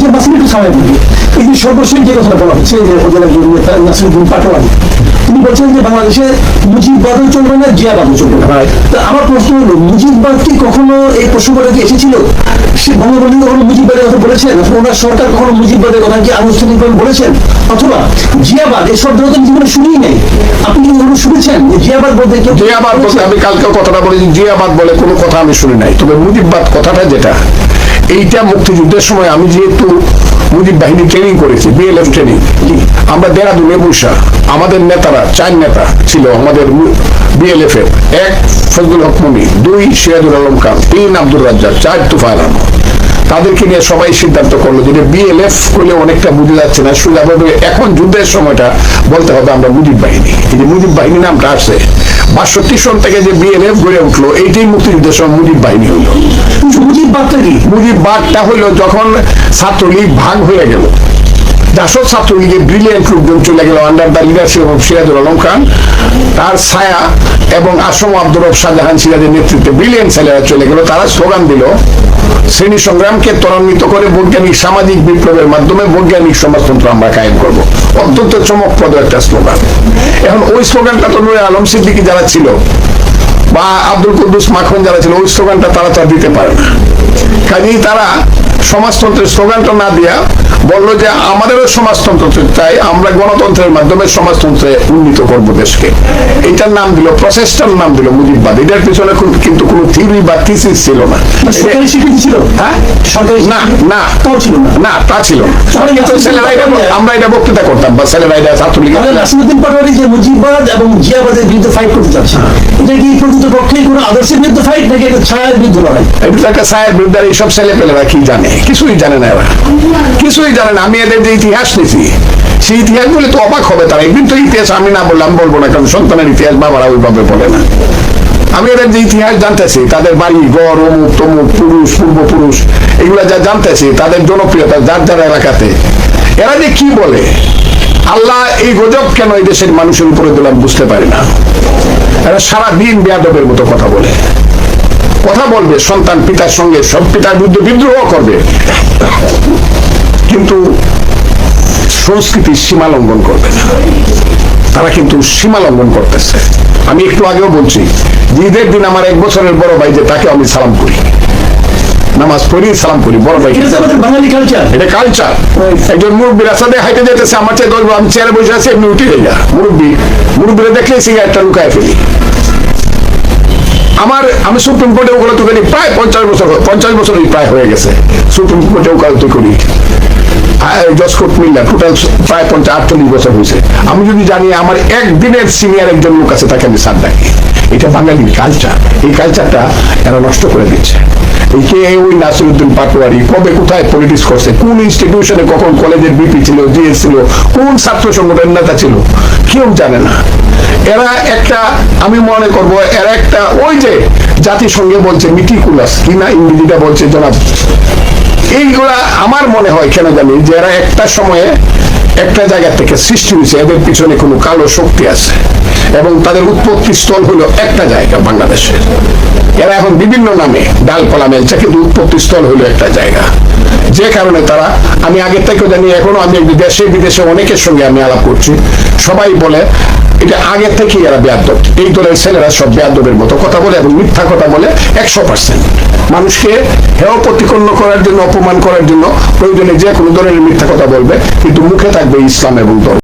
যে মাসিম একটু সময় দিবি। এই যে সর্বশেষ যে কথাটা বলা হচ্ছে যে উপজেলা নেতা নাসিরউদ্দিন পাটোয়ারি, তিনি বলছেন যে বাংলাদেশে মুজিববাদও চলবে না, জিয়াবাদও চলবে না। তো আমার প্রশ্ন হলো, মুজিববাদ কি কখনো এই প্রসঙ্গটা কি এসেছিল? সে বঙ্গবন্ধু কখনো মুজিববাদের কথা বলেছেন? ওনার সরকার কখনো মুজিববাদের কথা কি আনুষ্ঠানিকভাবে বলেছেন? অথবা জিয়াবাদ এই শব্দ তো জীবনে শুনেই নেই, আপনি কি কখনো শুনেছেন যে জিয়াবাদ বলতে? জিয়াবাদ বলতে আমি কালকে কথাটা বলেছি, জিয়াবাদ বলে কোনো কথা আমি শুনি নাই। তবে মুজিববাদ কথাটা যেটা, এইটা মুক্তিযুদ্ধের সময় আমি যেহেতু মুজিব বাহিনী ট্রেনিং করেছি, বিএলএফ ট্রেনিং, আমরা দেরাদুনে বসা আমাদের নেতারা 4 নেতা ছিল আমাদের বিএলএফ এর। 1 ফজলুল হক মুনি, 2 সিরাজুল আলম খান, 3 আব্দুর রাজ্জাক, 4 তুফাইল আহমদ। তাদেরকে নিয়ে সবাই সিদ্ধান্ত করলো যে বিএলএফ করলে অনেকটা বুঝে যাচ্ছে না, সোজাভাবে এখন যুদ্ধের সময়টা বলতে হবে আমরা মুজিব বাহিনী। এই যে মুজিব বাহিনী নামটা আসছে 62 সন থেকে যে বিএলএফ গড়ে উঠলো, এইটাই মুক্তিযুদ্ধের সময় মুজিব বাহিনী হইলো। মুজিববাদটা কি? মুজিববাদটা হইলো যখন ছাত্রলীগ ভাগ হয়ে গেল, জাসদ ছাত্রলীগের ব্রিলিয়েন্ট লোকজন চলে গেল under the leadership of Sirajul Alam Khan, তার ছায়া এবং আসম আব্দুর রব শাহজাহান সিরাজের নেতৃত্বে ব্রিলিয়েন্ট ছেলেরা চলে গেল। তারা স্লোগান দিল, শ্রেণী সংগ্রামকে ত্বরান্বিত করে বৈজ্ঞানিক সামাজিক বিপ্লবের মাধ্যমে বৈজ্ঞানিক সমাজতন্ত্র আমরা কায়েম করব। অত্যন্ত চমকপ্রদ একটা স্লোগান। এখন ওই স্লোগানটা তো নূরে আলম সিদ্দিকী যারা ছিল বা আব্দুল কুদ্দুস মাখন যারা ছিল, ওই স্লোগানটা তারা তো আর দিতে পারে না। কাজেই তারা সমাজতন্ত্রের স্লোগানটা না দিয়া বললো যে আমাদেরও সমাজতন্ত্র চাই, আমরা গণতন্ত্রের মাধ্যমে সমাজতন্ত্রে উন্নীত করব দেশকে। এটার নাম দিল, প্রসেসটার নাম দিল মুজিববাদ। এটার পিছনে কিন্তু কোনো থিওরি বা থিসিস ছিল না। সরকারি স্বীকৃতি ছিল? হ্যাঁ, সরকারি না না তাও ছিল না, না তা ছিল না। আমরা এটা বক্তৃতা করতাম বা ছেলেরা এটা ছাত্রলীগের। নাসিরউদ্দিন পাটোয়ারি যে মুজিববাদ এবং জিয়াবাদের বিরুদ্ধে ফাইট করতে চাচ্ছে, এটা কি প্রকৃতপক্ষে কোনো আদর্শের বিরুদ্ধে ফাইট নাকি একটা ছায়ার বিরুদ্ধে লড়াই? এটা একটা ছায়ার বিরুদ্ধে। এইসব ছেলেপেলেরা কি জানে? কিছুই জানে না, এরা কিছুই জানে না। আমি এদের যে ইতিহাস নিয়েছি, সেই ইতিহাস বলে তো অবাক হবে তারা। একদিন তো ইতিহাস আমি না বললাম বলবো না, কারণ সন্তানের ইতিহাস বাবারা ওইভাবে বলে না। আমি এদের যে ইতিহাস জানতেছি, তাদের বাড়ি ঘর, অমুক তমুক, পুরুষ পূর্বপুরুষ, এগুলা যা জানতেছি, তাদের জনপ্রিয়তা যার যার এলাকাতে, এরা যে কি বলে, আল্লাহ এই গজব কেন এই দেশের মানুষের উপরে দিলাম বুঝতে পারি না। এরা সারাদিন বেয়াদবের মতো কথা বলে, কথা বলবে সন্তান পিতার সঙ্গে, সব পিতার বিরুদ্ধে বিদ্রোহ করবে, কিন্তু সংস্কৃতির সীমা লঙ্ঘন করবে না। তারা কিন্তু সীমা লঙ্ঘন করতেছে। আমি একটু আগেও বলছি, ঈদের দিন আমার 1 বছরের বড় ভাই যে, তাকে আমি সালাম করি, নামাজ পড়ি, সালাম করি বড় ভাই। বাঙালি কালচার, এটা কালচার। একজন মুরব্বী রাস্তাতে হাইটে যেতেছে, আমার চেয়ে 10 আমি চেয়ারে বসে আছি, এমনি উঠে যাই না। মুরব্বীরা দেখলে সিগারেটটা লুকায় ফেলি। আমি সুপ্রিম কোর্টে ওকালতি করি প্রায় 50 বছরই প্রায় হয়ে গেছে। সুপ্রিম কোর্টে ওকালতি করি, জজ কোর্ট মিল্লা, টোটাল প্রায় 48 বছর হয়েছে। আমি যদি জানি আমার একদিনের সিনিয়র একজন লোক আছে, তাকে আমি স্যার ডাকি। এটা বাঙালির কালচার। এই কালচারটা এরা নষ্ট করে দিচ্ছে। ওই নাসিরউদ্দিন পাটোয়ারি কবে কোথায় পলিটিক্স করছে, কোন ইনস্টিটিউশনে কখন কলেজের বিপি ছিল, জিএস ছিল, কোন ছাত্র সংগঠনের নেতা ছিল, কেউ জানে না। এরা একটা, আমি মনে করবো এরা একটা, ওই যে জাতিসংঘে বলছে মিটিকুলাস কিনা ইংরেজিটা বলছে জনাব, এইগুলা আমার মনে হয় কেন জানি যে এরা একটা সময়ে একটা জায়গা থেকে সৃষ্টি হয়েছে, এদের পিছনে কোনো কালো শক্তি আছে এবং তাদের উৎপত্তি স্থল হলো একটা জায়গা বাংলাদেশের। এরা এখন বিভিন্ন নামে ডালপালা মেলছে, কিন্তু উৎপত্তি স্থল হলো একটা জায়গা। যে কারণে তারা, আমি আগের থেকেও জানি, এখনো আমি দেশে বিদেশে অনেকের সঙ্গে আমি আলাপ করছি, সবাই বলে এটা আগে থেকেই এরা বেয়াদব। এই দলের ছেলেরা সব বেয়াদবের মতো কথা বলে এবং মিথ্যা কথা বলে 100%। মানুষকে হেয় প্রতিপন্ন করার জন্য, অপমান করার জন্য প্রয়োজনে যে কোনো ধরনের মিথ্যা কথা বলবে, কিন্তু মুখে থাকবে ইসলাম এবং ধর্ম।